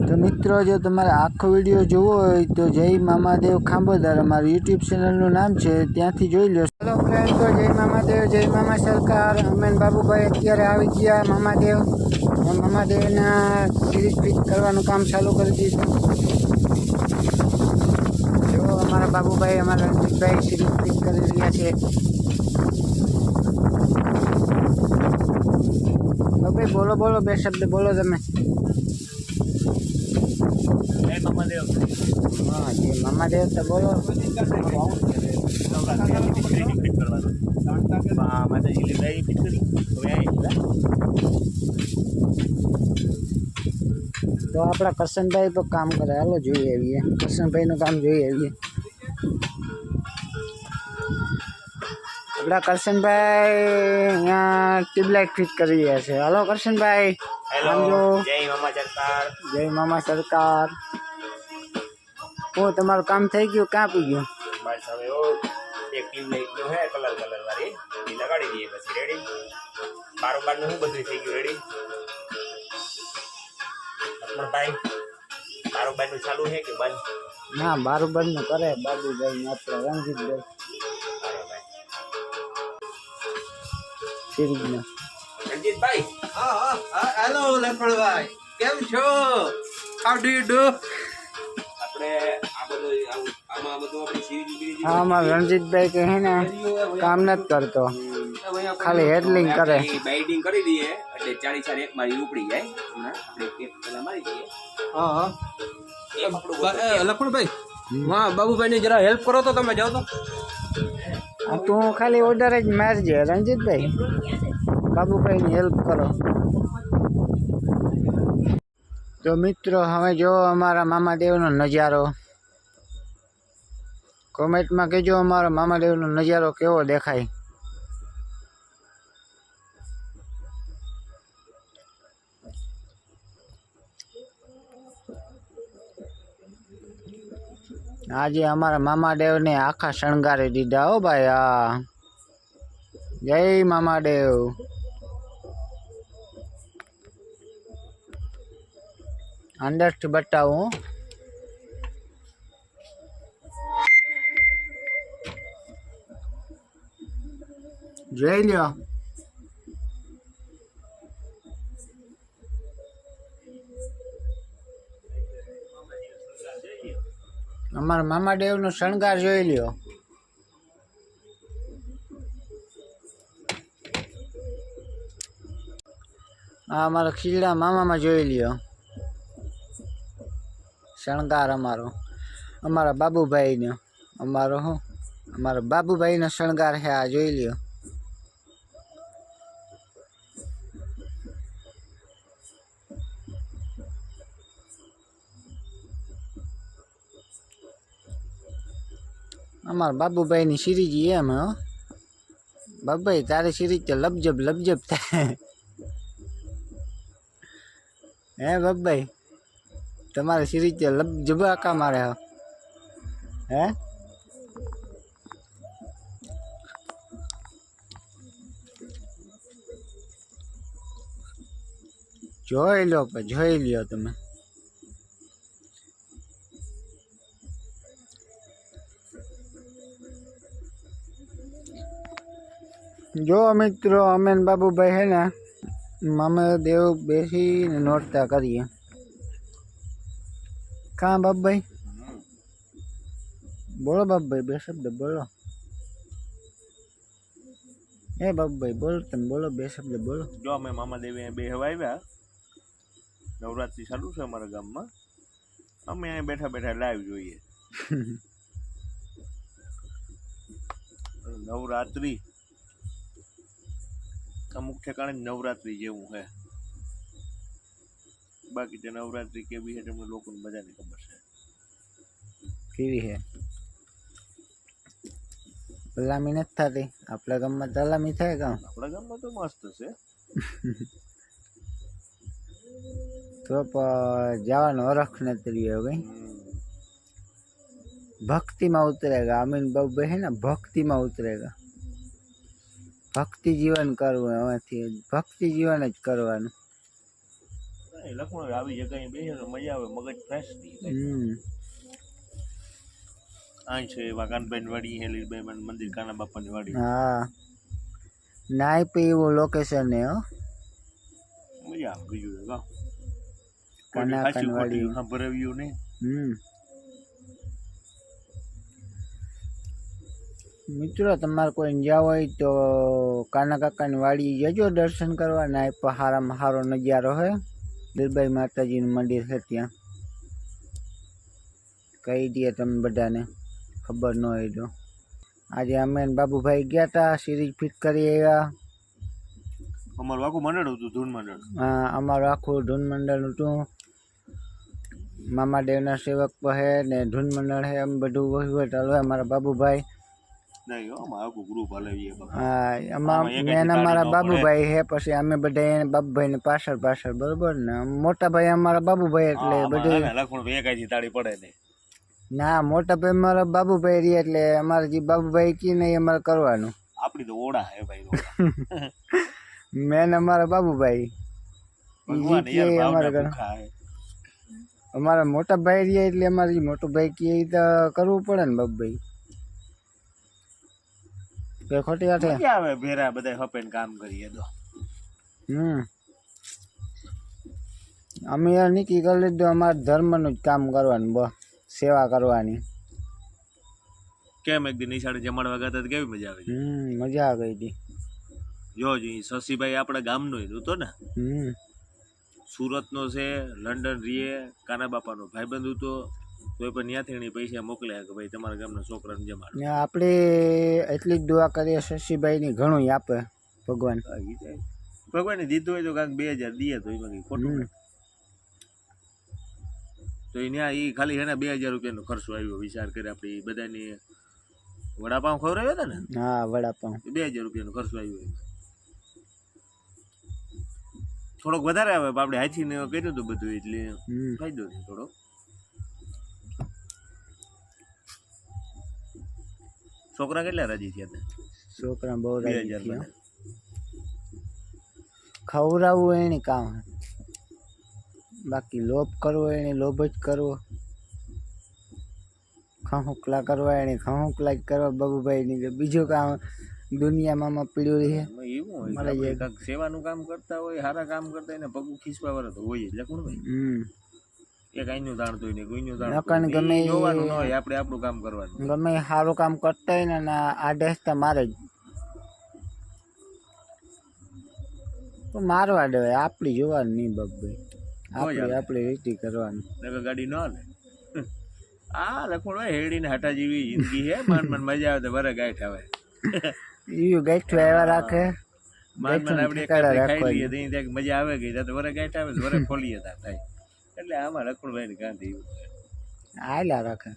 तो मित्रों जो तमारे आखो विडियो जोवो होय तो जय मामादेव खांबोदार अमारुं यूट्यूब चेनलनुं नाम छे त्यांथी जोई लो। हेलो फ्रेंड, तो जय मामादेव, जय मामा सरकार। अमेन बाबूभाई अत्यारे आवी गया मामादेव। मामादेवना सीरीज फिट करवानुं काम चालू करी दीधुं। जो अमारा बाबूभाई अमारा रंजीतभाई सीरीज फिट करी रह्या छे। बाबूभाई बोलो बोलो, बे शब्द बोलो तमे। जय मामादेव। हाँ जी मामादेव तो बोलो। तो अपना करशनभाई पर काम करे, हालो જોઈએ આવીએ। કરશનભાઈનું કામ જોઈએ આવીએ। આપણા કરશનભાઈ અહીંયા ટ્યુબલાઇટ ફિટ કરી રહ્યા છે। હાલો કરશનભાઈ। हेलो, जो जय मामा सरकार। जय मामा सरकार। ओ તમારું કામ થઈ ગયું? ક્યાં પી ગયું? बस हवे ओ एक ट्यूबलाइट जो है कलर वाली ये लगाड़ी दिए बस रेडी। बारोबार નું હું બધું થઈ ગયું રેડી। લક્ષ્મણ ભાઈ બારોબાર નું ચાલુ है કે બંધ? ના બારોબાર નું કરે બાબુભાઈ ને આપણે રણજીતભાઈ સિરીજ ને। રણજીત ભાઈ हेलो लक्ष्मण भाई, केम छो? How do you do? આપણે આ બધું આમાં બધું આપણી સીરીઝ हाँ हमारा रंजीतभाई के है ना काम नहीं करतो, खाली हेडलिंग करे। બાઇડિંગ કરી દઈએ એટલે 40 એક મારી ઉપડી જાય। હમણાં આપણે એક પેલા મારી દઈએ। हाँ એક આપણું लक्ष्मण भाई वहाँ बाबू भाई ने जरा हेल्प करो तो તમે जाओ तो। तू खाली ऑर्डर ज मारजे रंजीतभाई, बाबूभाई ने हेल्प करो। तो मित्रों हमें जो अमारा मामादेवनो नजारो कमेंट में कहो, अमारा मामादेवनो नजारो केवो देखाय। आज अमारा मामादेव ने आखा शणगारी दीधा हो भाई। हाँ जय मामादेव। अंदर से बताऊं જોઈ લ્યો। અમારા મામાદેવનો શણગાર જોઈ લ્યો। આ અમારા ખીજડા મામામાં જોઈ લ્યો શણગાર અમારો, અમારા બાબુભાઈનો। અમારો હું અમારા બાબુભાઈનો શણગાર છે, આ જોઈ લ્યો। અમારા બાબુભાઈની સિરીજ એમ હો બાબુભાઈ, તારી સિરીજ તો લબજબ થાય હે બાબુભાઈ? તમારી સિરીજ તો લબજબાકા મારે હે? જોઈ લો જોઈ લ્યો તમે। जो मित्रों अमेन बाबूभाई है ना मामादेव बेसी नोटता करिए। कहाँ बाबूभाई? बोलो बाबूभाई, बे शब्द बोलो। ए बाबूभाई बोलो, तुम बोलो बे शब्द बोलो। जो અમે મામાદેવી બેહવા આવ્યા, નવરાત્રી ચાલુ છે અમારા ગામમાં, અમે અહીં બેઠા બેઠા લાઈવ જોઈએ। નવરાત્રી અમુક ઠેકાણે નવરાત્રી જેવું છે, બાકી તે નવરાત્રી કેવી છે તમને લોકોને બધાને ખબર છે કેવી છે। સલામી નથી થતી આપણા ગામમાં? સલામી થાય કામ? આપણા ગામમાં તો મસ્ત છે। તો જવાનો અરખ નથી રહ્યો કઈ। भक्ति में उतरेगा अमीन बाबू है ना, भक्ति में उतरेगा। भक्ति जीवन करવું, ભક્તિ જીવન જ કરવાનું। લખણ આવી જગ્યાએ બેસે તો મજા આવે, મગજ ફ્રેશ થઈ જાય. આ છે વાકાનભાઈ વાડી, હેલીભાઈ મંદિર, કાના બાપાની વાડી. હા નાય પે એવું લોકેશન હે હો. મજા આવે બીજું ગાવ કાના કાનવાડી. ભરાવ્યું નહીં. મિત્રો તમારે કોઈ જ્યાં હોય તો કાના કાકાની વાડી જજો દર્શન કરવા. નાય પર હારામાં હારો નજારો હે. દિલબાઈ માતાજીનું મંદિર છે ત્યાં. કહી દઈએ તમે બધાને ખબર ન હોય તો. આજે અમે ને બાબુભાઈ ગયા હતા, સિરીઝ ફિટ કરી આવ્યા. અમારું આખું મંડળ હતું, ધૂન મંડળ. હા અમારું આખું ધૂન મંડળ હતું. મામાદેવના સેવક હે ને ધૂન મંડળ હે, એમ બધું વહીવટ હાલવે અમારા બાબુભાઈ. નહીં અમારું આખું ગ્રુપ હલાવીએ. હા એમાં મેન અમારા બાબુભાઈ હે, પછી અમે બધા એને બાબુભાઈને પાછળ પાછળ, બરોબર ને. મોટા ભાઈ અમારા બાબુભાઈ એટલે બધું લખણ એકાઈ તાળી પડે નહીં. ના મોટા ભાઈ અમારા બાબુભાઈ રહી એટલે અમારે જે બાબુભાઈ કી ને એ અમારે કરવાનું. આપડી તો ઓડા હે ભાઈ. મેન અમારા બાબુભાઈ અમારે અમારા મોટા ભાઈ રહ્યા એટલે અમારે જે મોટો ભાઈ કે એ તો કરવું પડે ને બાબુભાઈ. ખોટી વાત મજા આવે ભેરા બધા હપે કામ કરીએ તો. અમે નક્કી કરી લીધું અમારા ધર્મનું જ કામ કરવાનું, બસ સેવા કરવાની. કેમ એક દિન નિશાળે જમણવા ગયા હતા કેવી મજા આવી? મજા આવી ગઈ હતી. જો શશીભાઈ આપણા ગામનો હતો ને, સુરતનો છે, લંડન રીએ, કાના બાપાનો ભાઈબંધ હતો, તો એ પણ ત્યાંથી પૈસા મોકલ્યા કે ભાઈ તમારા ગામના છોકરાને જમાડો. આપણે એટલી જ દુઆ કરીએ શશીભાઈની, ઘણું આપે ભગવાન. ભગવાને દીધું હોય તો કાંઈક 2000 દઈએ તો એમાં કંઈ ખોટું નહીં. તો એ ખાલી એના 2000 રૂપિયાનો ખર્ચો આવ્યો. વિચાર કરે આપણે બધાની વડાપાઉં ખવડાવ્યા હતા ને. હા વડાપાઉં 2000 રૂપિયાનો ખર્ચો આવ્યો. થોડોક વધારે આવે આપણે હાથીને કર્યું હતું બધું એટલે ફાયદો છે થોડો. છોકરા કેટલા રાજી થયા હતા? છોકરા બહુ રાજી થયા. ખવડાવવું એને કામ, બાકી લોભ કરવો એને લોભ જ કરવો. ખહુકલા કરવા એને ખહુકલા જ કરવા બાબુભાઈની. બીજું કામ દુનિયામાં પીડ્યું રહે. એવું હોય કાંઈક સેવાનું કામ કરતા હોય, સારા કામ કરતા હોય ને પગું ખીસવા વાળા તો હોય એટલે કોણ ભાઈ. એક આઈનું દાણતું હોય ને કોઈનું દાણતું ગમે જોવાનું ન હોય, આપણે આપણું કામ કરવાનું. ગમે સારું કામ કરતા હોય ને આ ડેસ્તા મારે જ તો મારવા દેવાય. આપડી જોવાનું નહીં બાબુભાઈ, આપણી રીતે કરવાનું. ગાડી ન હાલે. આ લખણ હોય હેડીને હાટા જેવી જિંદગી હે. મન મજા આવે તો વરે ગાંઠ આવે. ઈ ગાંઠ આવ્યા રાખે. આપણે ખાઈ લઈએ મજા આવે ગઈ તો વરે ગાંઠ આવે, વરે ખોલીએ થાય. એટલે આમાં લખણભાઈ ને ગાંધી આયલા રાખે.